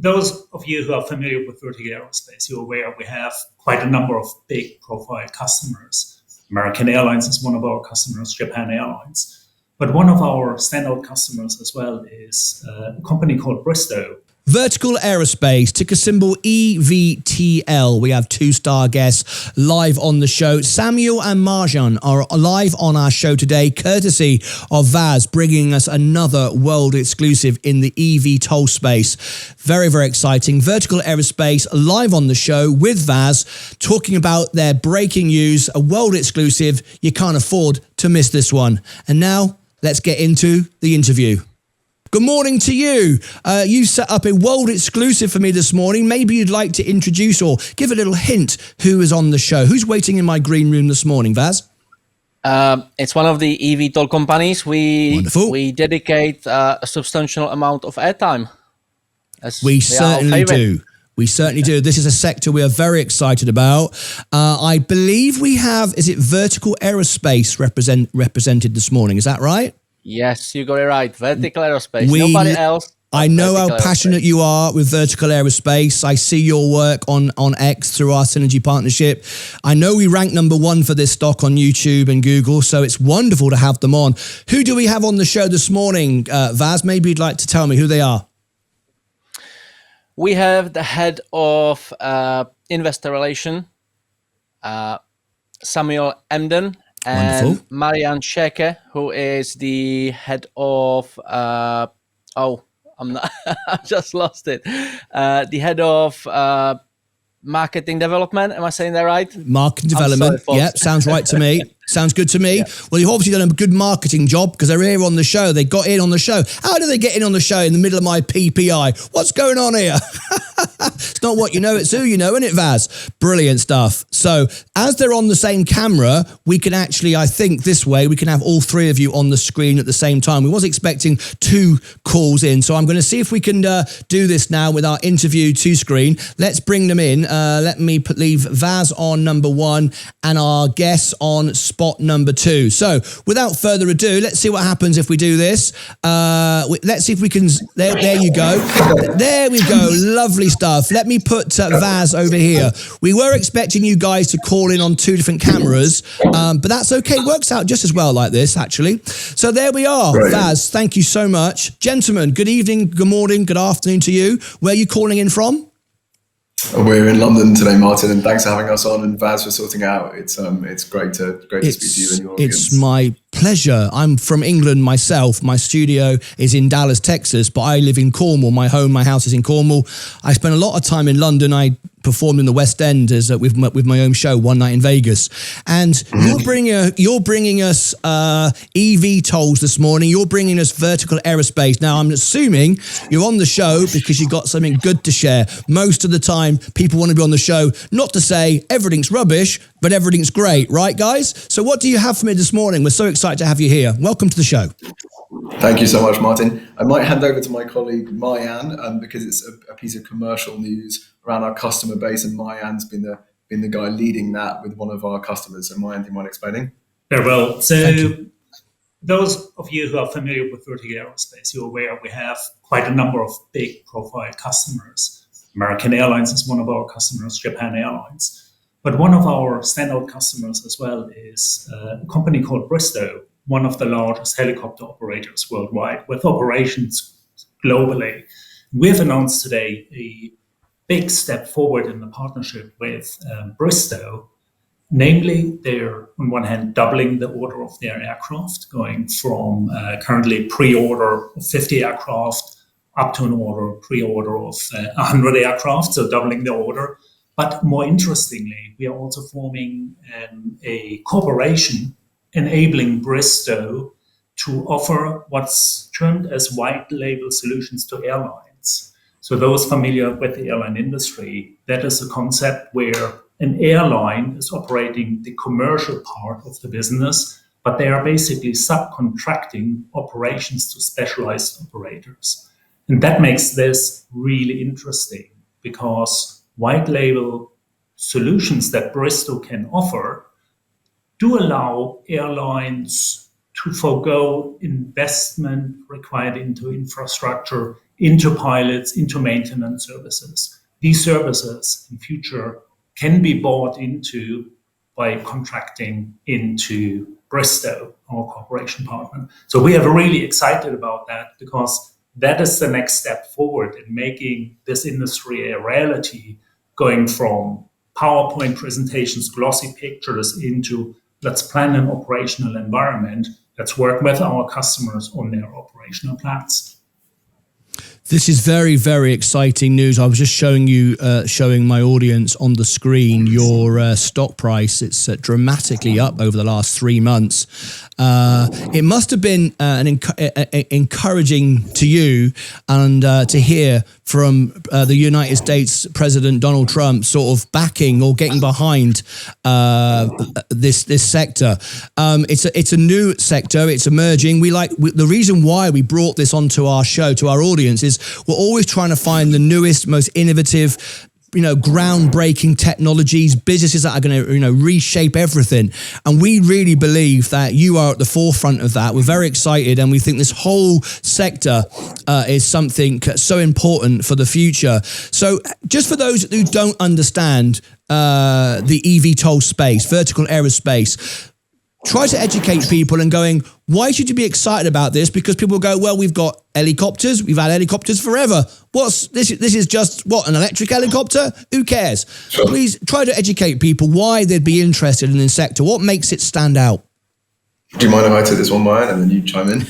those of you who are familiar with vertical aerospace, you're aware we have quite a number of big profile customers. American Airlines is one of our customers, Japan Airlines. But one of our standout customers as well is a company called Bristow. Vertical Aerospace, ticker symbol EVTL. We have two-star guests live on the show. Samuel and Martyn are live on our show today, courtesy of Vaz, bringing us another world exclusive in the eVTOL space. Very, very exciting. Vertical Aerospace live on the show with Vaz, talking about their breaking news, a world exclusive. You can't afford to miss this one. And now, let's get into the interview. Good morning to you. You set up a world exclusive for me this morning. Maybe you'd like to introduce or give a little hint who is on the show. Who's waiting in my green room this morning, Vaz? It's one of the eVTOL companies. We dedicate a substantial amount of airtime. We certainly do. We certainly do. This is a sector we are very excited about. I believe we have, is it Vertical Aerospace represented this morning? Is that right? Yes, you got it right. Vertical Aerospace. Nobody else. I know how passionate you are with Vertical Aerospace. I see your work on X through our Synergy partnership. I know we rank #1 for this stock on YouTube and Google, so it's wonderful to have them on. Who do we have on the show this morning, Vaz? Maybe you'd like to tell me who they are. We have the head of investor relation, Samuel Emden. And wonderful. Marian Sheke, who is the head of, I just lost it. The head of marketing development. Am I saying that right? Marketing development. Yep, sounds right to me. Sounds good to me. Yeah. Well, you've obviously done a good marketing job because they're here on the show. They got in on the show. How do they get in on the show in the middle of my PPI? What's going on here? It's not what you know, it's who you know, isn't it, Vaz? Brilliant stuff. So as they're on the same camera, we can actually, I think this way, we can have all three of you on the screen at the same time. We was expecting 2 calls in. So I'm going to see if we can do this now with our interview 2 screen. Let's bring them in. Let me leave Vaz on #1 and our guests on spot #2. So without further ado, let's see what happens if we do this. Let's see if we can, there you go. There we go, lovely stuff. Let me put Vaz over here. We were expecting you guys to call in on 2 different cameras, but that's okay. It works out just as well like this, actually. So there we are. Right. Vaz, thank you so much. Gentlemen, good evening, good morning, good afternoon to you. Where are you calling in from? We're in London today, Martyn, and thanks for having us on, and Vaz for sorting it out. It's great to speak to you and your audience. It's my pleasure. I'm from England myself. My studio is in Dallas, Texas, but I live in Cornwall. My house is in Cornwall. I spent a lot of time in London. I performed in the West End with my own show, One Night in Vegas. And you're bringing us eVTOLs this morning. You're bringing us Vertical Aerospace. Now, I'm assuming you're on the show because you've got something good to share. Most of the time, people want to be on the show, not to say everything's rubbish, but everything's great. Right, guys? So what do you have for me this morning? We're so excited to have you here. Welcome to the show. Thank you so much, Martyn. I might hand over to my colleague, Martyn, because it's a piece of commercial news around our customer base, and Martyn's been the guy leading that with one of our customers. So Martyn, do you mind explaining? Very well. So those of you who are familiar with vertical aerospace, you're aware we have quite a number of big profile customers. American Airlines is one of our customers, Japan Airlines. But one of our standout customers as well is a company called Bristow, one of the largest helicopter operators worldwide with operations globally. We've announced today a big step forward in the partnership with Bristow. Namely, they're on one hand doubling the order of their aircraft, going from currently pre-order of 50 aircraft up to an pre-order of 100 aircraft, so doubling the order. But more interestingly, we are also forming a cooperation enabling Bristow to offer what's termed as white label solutions to airlines. So those familiar with the airline industry, that is a concept where an airline is operating the commercial part of the business, but they are basically subcontracting operations to specialized operators. And that makes this really interesting because white label solutions that Bristow can offer do allow airlines to forego investment required into infrastructure into pilots, into maintenance services. These services in future can be bought into by contracting into Bristow, our cooperation partner. So we are really excited about that, because that is the next step forward in making this industry a reality, going from PowerPoint presentations, glossy pictures, into let's plan an operational environment. Let's work with our customers on their operational plans. This is very, very exciting news. I was just showing my audience on the screen your stock price. It's dramatically up over the last 3 months. It must have been encouraging to you and to hear from the United States President Donald Trump sort of backing or getting behind this sector. It's a new sector. It's emerging. The reason why we brought this onto our show to our audience is we're always trying to find the newest, most innovative, groundbreaking technologies, businesses that are going to, reshape everything. And we really believe that you are at the forefront of that. We're very excited, and we think this whole sector is something so important for the future. So just for those who don't understand the eVTOL space, vertical aerospace, try to educate people and going, why should you be excited about this? Because people go, well, we've got helicopters. We've had helicopters forever. What's this? This is just an electric helicopter? Who cares? Sure. Please try to educate people why they'd be interested in this sector. What makes it stand out? Do you mind if I take this one, Martyn, and then you chime in?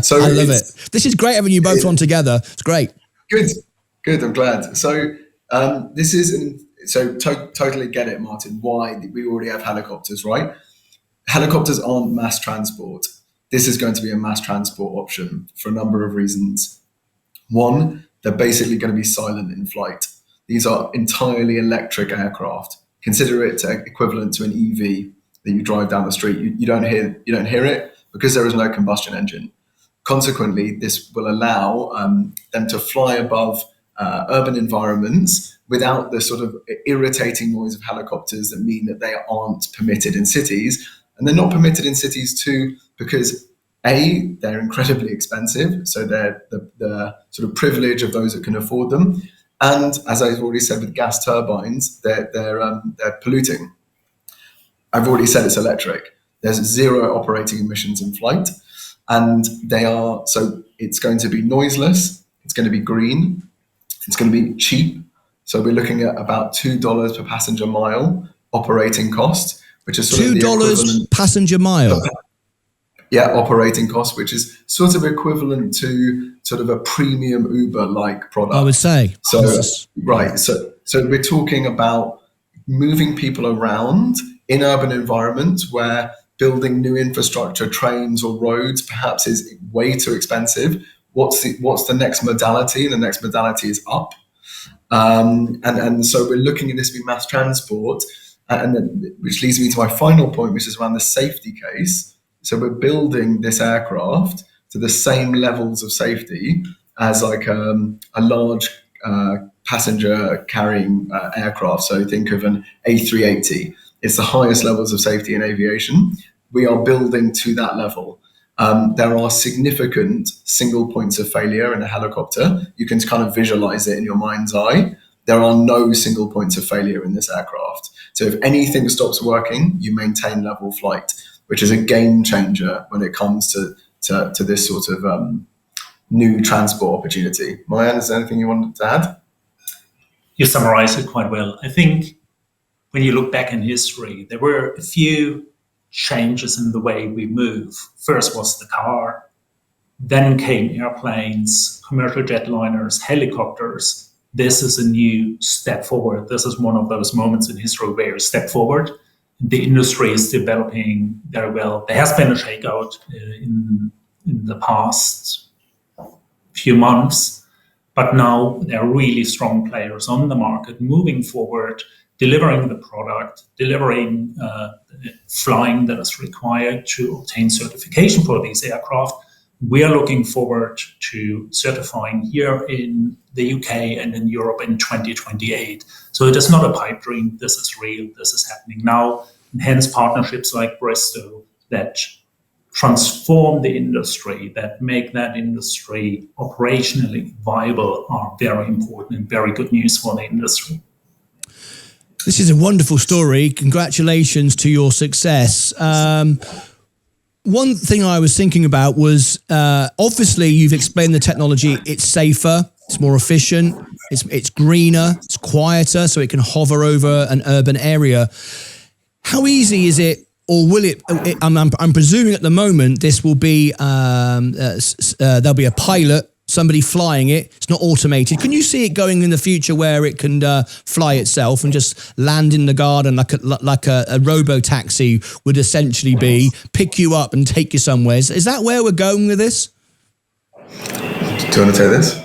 So I love it. This is great having you both on together. It's great. Good. I'm glad. So this is totally get it, Martyn. Why we already have helicopters, right? Helicopters aren't mass transport. This is going to be a mass transport option for a number of reasons. One, they're basically going to be silent in flight. These are entirely electric aircraft. Consider it equivalent to an EV that you drive down the street. You don't hear it because there is no combustion engine. Consequently, this will allow them to fly above urban environments without the sort of irritating noise of helicopters that mean that they aren't permitted in cities. And they're not permitted in cities too because A, they're incredibly expensive, so they're the sort of privilege of those that can afford them. And as I've already said with gas turbines, they're polluting. I've already said it's electric. There's 0 operating emissions in flight, and so it's going to be noiseless, it's going to be green, it's going to be cheap. So we're looking at about $2 per passenger mile operating cost, which is sort of the $2 passenger mile. Yeah, operating cost, which is sort of equivalent to sort of a premium Uber-like product. I would say. So right. So we're talking about moving people around in urban environments where building new infrastructure, trains or roads, perhaps is way too expensive. What's the next modality? The next modality is up. And so we're looking at this being mass transport. And then, which leads me to my final point, which is around the safety case. So we're building this aircraft to the same levels of safety as like a large passenger carrying aircraft. So think of an A380. It's the highest levels of safety in aviation. We are building to that level. There are significant single points of failure in a helicopter. You can kind of visualize it in your mind's eye. There are no single points of failure in this aircraft. So if anything stops working, you maintain level flight, which is a game changer when it comes to this sort of new transport opportunity. Martyn, is there anything you wanted to add? You summarized it quite well. I think when you look back in history, there were a few changes in the way we move. First was the car, then came airplanes, commercial jetliners, helicopters. This is a new step forward. This is one of those moments in history where you step forward. The industry is developing very well. There has been a shakeout in the past few months, but now there are really strong players on the market moving forward, delivering the product, delivering flying that is required to obtain certification for these aircraft. We are looking forward to certifying here in the UK and in Europe in 2028. So it is not a pipe dream. This is real. This is happening now. And hence partnerships like Bristow that transform the industry, that make that industry operationally viable, are very important and very good news for the industry. This is a wonderful story. Congratulations to your success. One thing I was thinking about was, obviously you've explained the technology. It's safer, it's more efficient, it's greener, it's quieter, so it can hover over an urban area. How easy is it, or will it? I'm presuming at the moment this will be there'll be a pilot, somebody flying it. It's not automated. Can you see it going in the future where it can fly itself and just land in the garden like a robo-taxi would essentially be, pick you up and take you somewhere? Is that where we're going with this? Do you want to take this?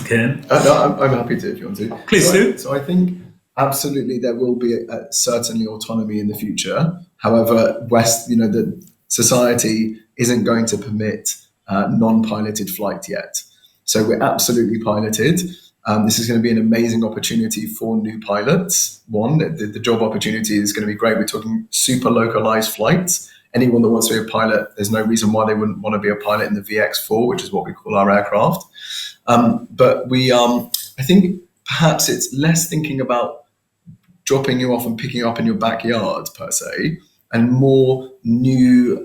Okay. No, I'm happy to if you want to. Please do. So I think absolutely there will be certainly autonomy in the future. However, the society isn't going to permit non-piloted flight yet. So we're absolutely piloted. This is going to be an amazing opportunity for new pilots. One, the job opportunity is going to be great. We're talking super localized flights. Anyone that wants to be a pilot, there's no reason why they wouldn't want to be a pilot in the VX4, which is what we call our aircraft. But I think perhaps it's less thinking about dropping you off and picking you up in your backyard per se, and more new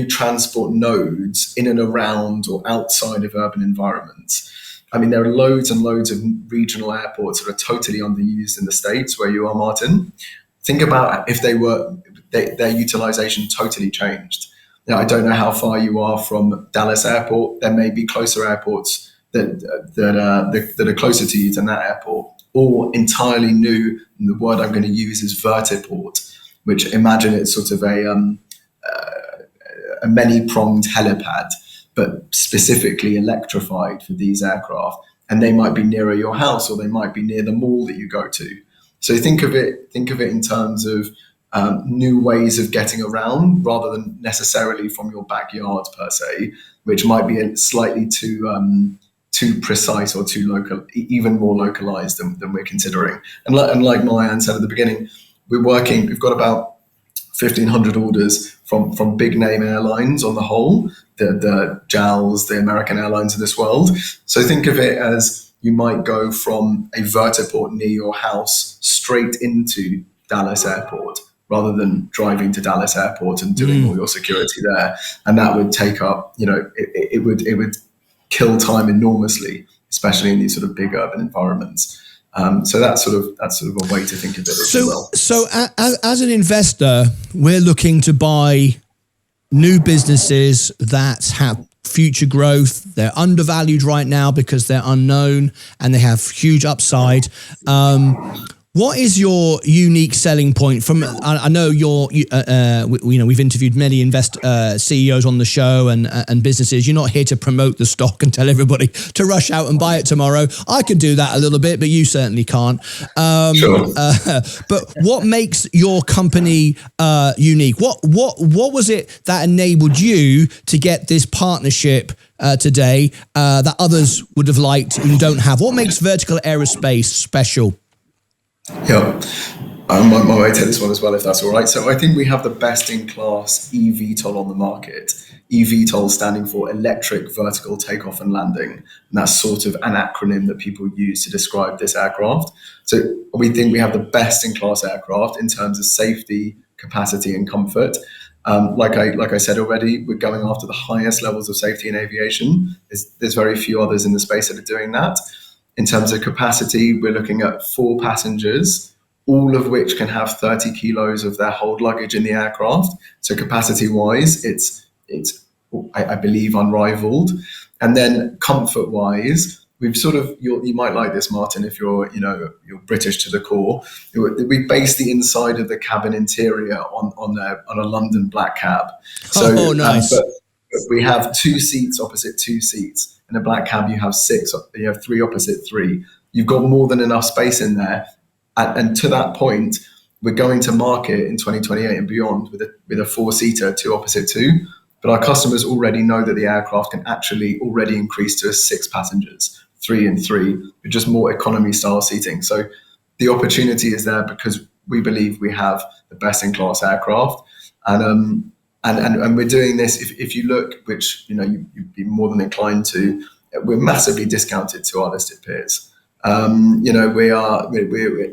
transport nodes in and around or outside of urban environments. I mean, there are loads and loads of regional airports that are totally underused in the States where you are, Martyn. Think about if their utilization totally changed. Now, I don't know how far you are from Dallas Airport. There may be closer airports that are closer to you than that airport, or entirely new. And the word I'm going to use is vertiport, which imagine it's sort of a many-pronged helipad, but specifically electrified for these aircraft. And they might be nearer your house, or they might be near the mall that you go to. So think of it in terms of new ways of getting around, rather than necessarily from your backyard per se, which might be slightly too precise or too local, even more localized than we're considering. And like Martyn said at the beginning, we've got about 1,500 orders from big name airlines on the whole, the JALs, the American airlines of this world. So think of it as you might go from a vertiport near your house straight into Dallas Airport, rather than driving to Dallas Airport and doing all your security there. And that would take up, it would kill time enormously, especially in these sort of big urban environments. So that's sort of a way to think of it as well. So as an investor, we're looking to buy new businesses that have future growth. They're undervalued right now because they're unknown and they have huge upside. What is your unique selling point? I know we've interviewed many CEOs on the show and businesses. You're not here to promote the stock and tell everybody to rush out and buy it tomorrow. I could do that a little bit, but you certainly can't. Sure. But what makes your company unique? What was it that enabled you to get this partnership today that others would have liked and don't have? What makes Vertical Aerospace special? Yeah, I might take this one as well, if that's all right. So I think we have the best-in-class eVTOL on the market. eVTOL standing for Electric Vertical Takeoff and Landing. And that's sort of an acronym that people use to describe this aircraft. So we think we have the best-in-class aircraft in terms of safety, capacity, and comfort. Like I said already, we're going after the highest levels of safety in aviation. There's very few others in the space that are doing that. In terms of capacity, we're looking at 4 passengers, all of which can have 30 kilos of their hold luggage in the aircraft. So capacity-wise, it's I believe unrivaled. And then comfort-wise, we've sort of, you might like this, Martyn, if you're British to the core. We base the inside of the cabin interior on a London black cab. So, nice. But we have 2 seats opposite 2 seats. In a black cab, you have 6. You have 3 opposite 3. You've got more than enough space in there. And to that point, we're going to market in 2028 and beyond with a 4-seater, 2 opposite 2. But our customers already know that the aircraft can actually already increase to 6 passengers, 3 and 3, with just more economy style seating. So the opportunity is there because we believe we have the best in class aircraft. And And we're doing this. If you look, which you'd be more than inclined to, we're massively discounted to our listed peers. We're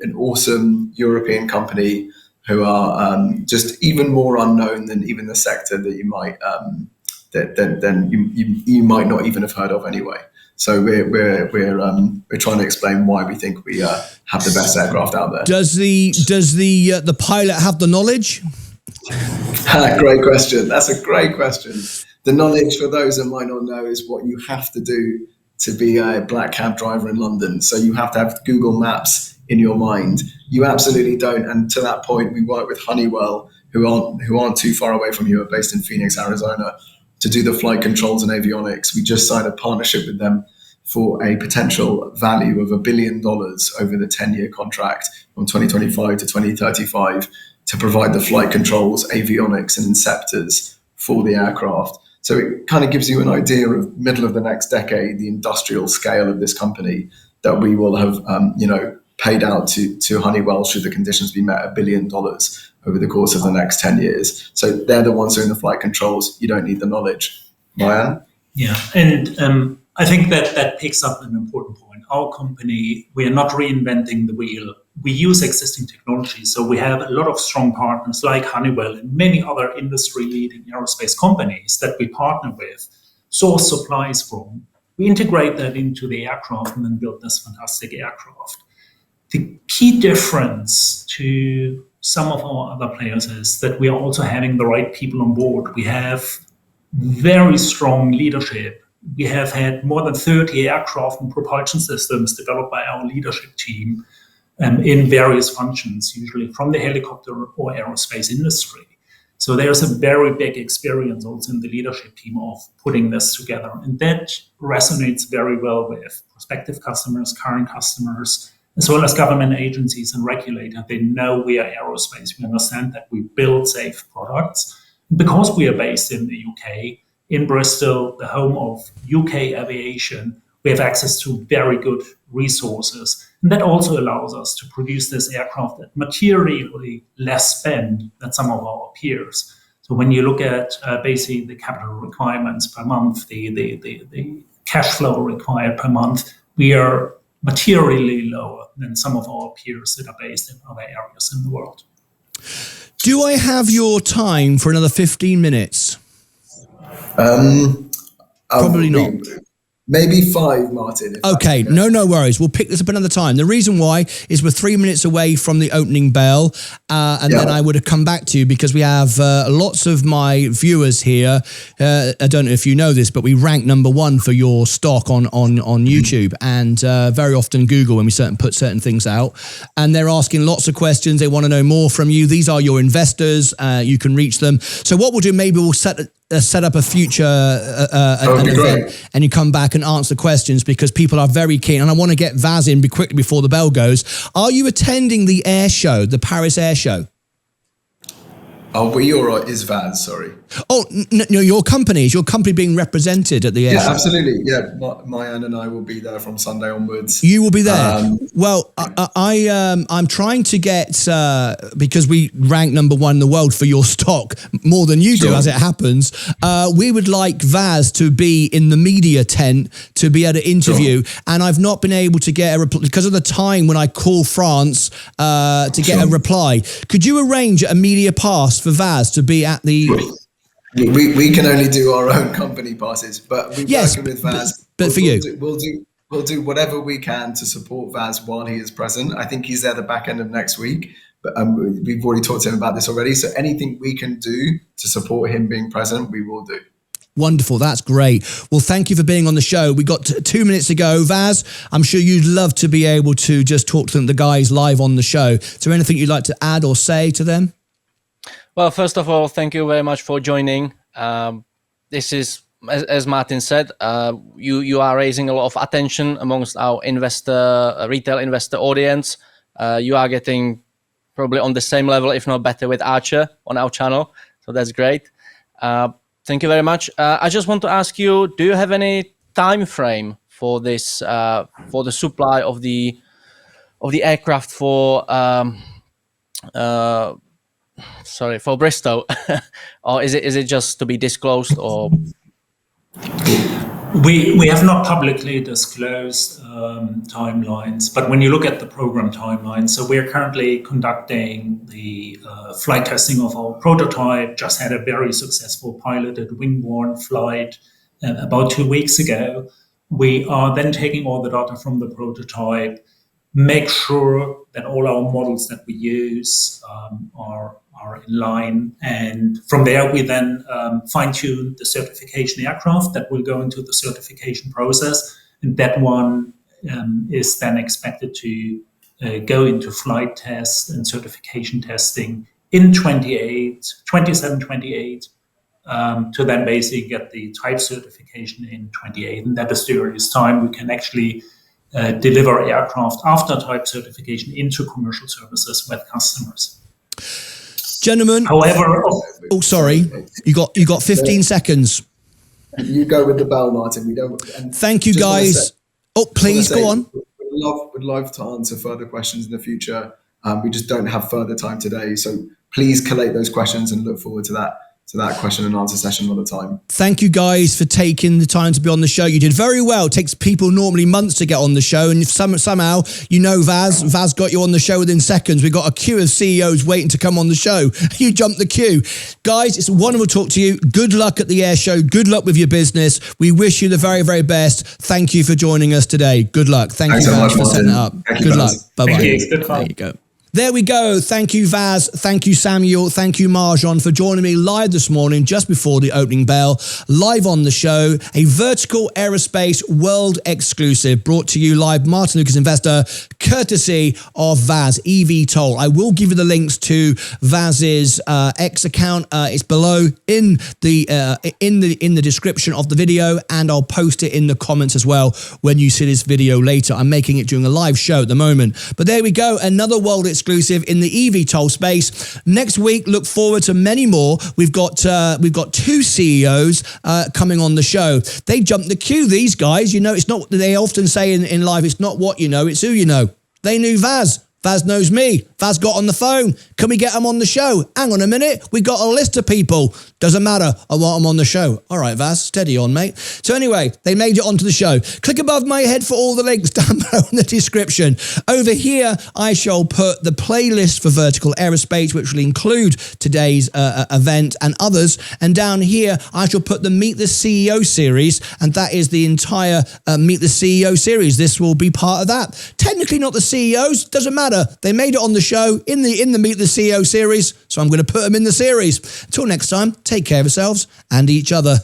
an awesome European company who are just even more unknown than even the sector that you might you might not even have heard of anyway. So we're trying to explain why we think we have the best aircraft out there. Does the pilot have the knowledge? Great question. That's a great question. The knowledge, for those that might not know, is what you have to do to be a black cab driver in London. So you have to have Google Maps in your mind. You absolutely don't. And to that point, we work with Honeywell, who aren't too far away from you, are based in Phoenix, Arizona, to do the flight controls and avionics. We just signed a partnership with them for a potential value of $1 billion over the 10-year contract from 2025 to 2035 to provide the flight controls, avionics, and inceptors for the aircraft. So it kind of gives you an idea of middle of the next decade, the industrial scale of this company that we will have, paid out to Honeywell should the conditions be met, $1 billion over the course of the next 10 years. So they're the ones who are in the flight controls. You don't need the knowledge. Martyn? Yeah, and I think that picks up an important point. Our company, we are not reinventing the wheel. We use existing technology. So we have a lot of strong partners like Honeywell and many other industry-leading aerospace companies that we partner with, source supplies from. We integrate that into the aircraft and then build this fantastic aircraft. The key difference to some of our other players is that we are also having the right people on board. We have very strong leadership. We have had more than 30 aircraft and propulsion systems developed by our leadership team in various functions, usually from the helicopter or aerospace industry. So there's a very big experience also in the leadership team of putting this together. And that resonates very well with prospective customers, current customers, as well as government agencies and regulators. They know we are aerospace. We understand that we build safe products. Because we are based in the UK, in Bristow, the home of UK aviation, we have access to very good resources. And that also allows us to produce this aircraft at materially less spend than some of our peers. So when you look at basically the capital requirements per month, the cash flow required per month, we are materially lower than some of our peers that are based in other areas in the world. Do I have your time for another 15 minutes? Probably not. Maybe 5, Martyn. Okay, no worries. We'll pick this up another time. The reason why is we're 3 minutes away from the opening bell, then I would have come back to you because we have lots of my viewers here. I don't know if you know this, but we rank #1 for your stock on YouTube and very often Google when we put certain things out. And they're asking lots of questions. They want to know more from you. These are your investors. You can reach them. So what we'll do, maybe we'll set up a future an event, and you come back and answer questions because people are very keen. And I want to get Vaz in quickly before the bell goes. Are you attending the air show, the Paris Air Show? Are we or is Vaz? Sorry. Oh, no, your company. Is your company being represented at the air show? Yeah, absolutely. Yeah, Martyn and I will be there from Sunday onwards. You will be there. Well, I'm trying to get, because we rank #1 in the world for your stock, more than you do as it happens, we would like Vaz to be in the media tent to be able to interview. And I've not been able to get a reply because of the time when I call France to get a reply. Could you arrange a media pass for Vaz to be at the... We can only do our own company passes, but we're working with Vaz. But for you, we'll do whatever we can to support Vaz while he is present. I think he's there the back end of next week, but we've already talked to him about this already. So anything we can do to support him being present, we will do. Wonderful. That's great. Well, thank you for being on the show. We got 2 minutes to go. Vaz, I'm sure you'd love to be able to just talk to the guys live on the show. Is there anything you'd like to add or say to them? Well, first of all, thank you very much for joining. This is, as Martyn said, you are raising a lot of attention amongst our retail investor audience. You are getting probably on the same level, if not better, with Archer on our channel. So that's great. Thank you very much. I just want to ask you, do you have any time frame for this, for the supply of the aircraft for sorry, for Bristow, or is it just to be disclosed, or? We have not publicly disclosed timelines, but when you look at the program timeline, so we're currently conducting the flight testing of our prototype, just had a very successful piloted wing-borne flight about 2 weeks ago. We are then taking all the data from the prototype, make sure that all our models that we use are in line. And from there, we then fine-tune the certification aircraft that will go into the certification process. And that one is then expected to go into flight test and certification testing in 27, 28, to then basically get the type certification in 28. And that is the earliest time we can actually deliver aircraft after type certification into commercial services with customers. Gentlemen, however, sorry, you got 15 seconds. You go with the bell, Martyn. We don't. Thank you, guys. Please go on. Would love to answer further questions in the future. We just don't have further time today, so please collate those questions and look forward to that question and answer session another time. Thank you guys for taking the time to be on the show. You did very well. It takes people normally months to get on the show, and if somehow Vaz got you on the show within seconds. We've got a queue of CEOs waiting to come on the show. You jumped the queue. Guys, it's wonderful to talk to you. Good luck at the air show. Good luck with your business. We wish you the very, very best. Thank you for joining us today. Good luck. Thanks you, Vaz, for setting it up. Good luck. Bye-bye. Thank you. Good fun. There you go. There we go. Thank you, Vaz. Thank you, Samuel. Thank you, Marjan, for joining me live this morning, just before the opening bell, live on the show. A Vertical Aerospace world exclusive brought to you live, Martyn Lucas Investor, courtesy of Vaz, eVTOL. I will give you the links to Vaz's X account. It's below in the description of the video, and I'll post it in the comments as well when you see this video later. I'm making it during a live show at the moment. But there we go. Another world exclusive in the eVTOL space. Next week, look forward to many more. We've got two CEOs coming on the show. They jumped the queue, these guys. You know, it's not, they often say in life, it's not what you know, it's who you know. They knew Vaz. Vaz knows me. Vaz got on the phone. Can we get him on the show? Hang on a minute. We got a list of people. Doesn't matter. I want him on the show. All right, Vaz, steady on, mate. So anyway, they made it onto the show. Click above my head for all the links down below in the description. Over here, I shall put the playlist for Vertical Aerospace, which will include today's event and others. And down here, I shall put the Meet the CEO series, and that is the entire Meet the CEO series. This will be part of that. Technically not the CEOs. Doesn't matter. They made it on the show in the Meet the CEO series, so I'm going to put them in the series. Until next time, take care of yourselves and each other.